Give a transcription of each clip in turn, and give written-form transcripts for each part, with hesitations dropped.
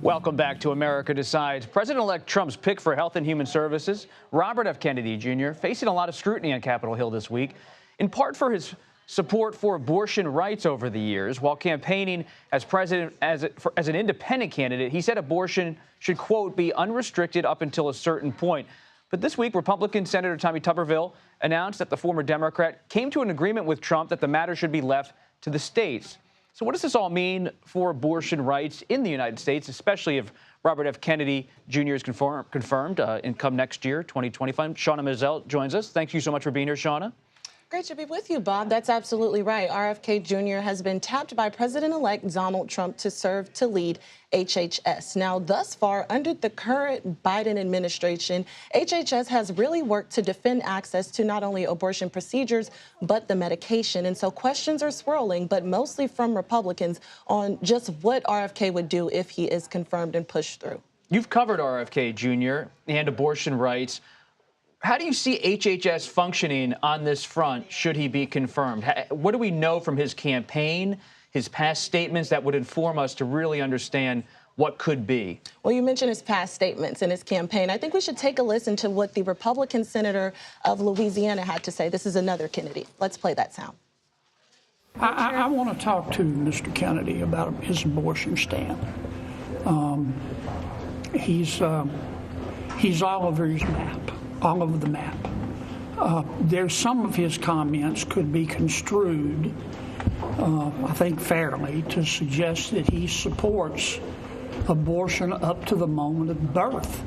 Welcome back to America Decides. President-elect Trump's pick for Health and Human Services, Robert F. Kennedy Jr., facing a lot of scrutiny on Capitol Hill this week, in part for his support for abortion rights over the years. While campaigning as president as an independent candidate, he said abortion should, quote, be unrestricted up until a certain point. But this week, Republican Senator Tommy Tuberville announced that the former Democrat came to an agreement with Trump that the matter should be left to the states. So what does this all mean for abortion rights in the United States, especially if Robert F. Kennedy Jr. is confirmed in come next year, 2025? Shawna Mizelle joins us. Thank you so much for being here, Shawna. Great to be with you, Bob. That's absolutely right. RFK Jr. has been tapped by President-elect Donald Trump to serve to lead HHS. Now, thus far, under the current Biden administration, HHS has really worked to defend access to not only abortion procedures, but the medication. And so questions are swirling, but mostly from Republicans, on just what RFK would do if he is confirmed and pushed through. You've covered RFK Jr. and abortion rights. How do you see HHS functioning on this front should he be confirmed? What do we know from his campaign, his past statements that would inform us to really understand what could be? Well, you mentioned his past statements and his campaign. I think we should take a listen to what the Republican senator of Louisiana had to say. This is another Kennedy. Let's play that sound. I want to talk to Mr. Kennedy about his abortion stand. He's all over his map. All over the map. There's some of his comments could be construed, I think fairly, to suggest that he supports abortion up to the moment of birth.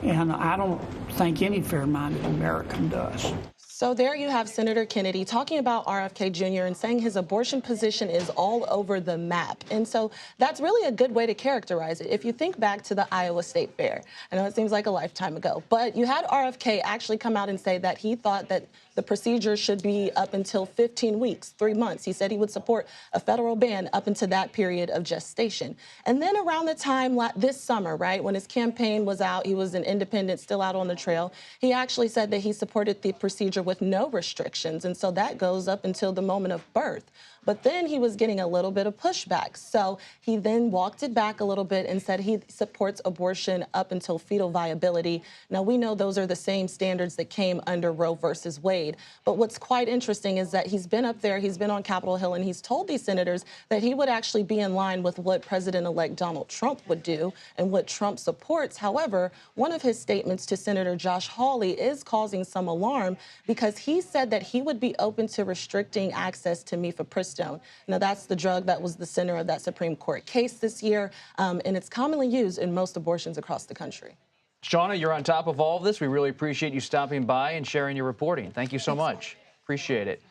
And I don't think any fair-minded American does. So there you have Senator Kennedy talking about RFK Jr. and saying his abortion position is all over the map. And so that's really a good way to characterize it. If you think back to the Iowa State Fair, I know it seems like a lifetime ago, but you had RFK actually come out and say that he thought that the procedure should be up until 15 weeks, 3 months. He said he would support a federal ban up into that period of gestation. And then around the time this summer, right, when his campaign was out, he was an independent, still out on the trail, he actually said that he supported the procedure with no restrictions. And so that goes up until the moment of birth. But then he was getting a little bit of pushback. So he then walked it back a little bit and said he supports abortion up until fetal viability. Now, we know those are the same standards that came under Roe versus Wade. But what's quite interesting is that he's been up there, he's been on Capitol Hill, and he's told these senators that he would actually be in line with what President-elect Donald Trump would do and what Trump supports. However, one of his statements to Senator Josh Hawley is causing some alarm because he said that he would be open to restricting access to mifepristone. Now, that's the drug that was the center of that Supreme Court case this year, and it's commonly used in most abortions across the country. Shawna, you're on top of all of this. We really appreciate you stopping by and sharing your reporting. Thank you so much. Appreciate it.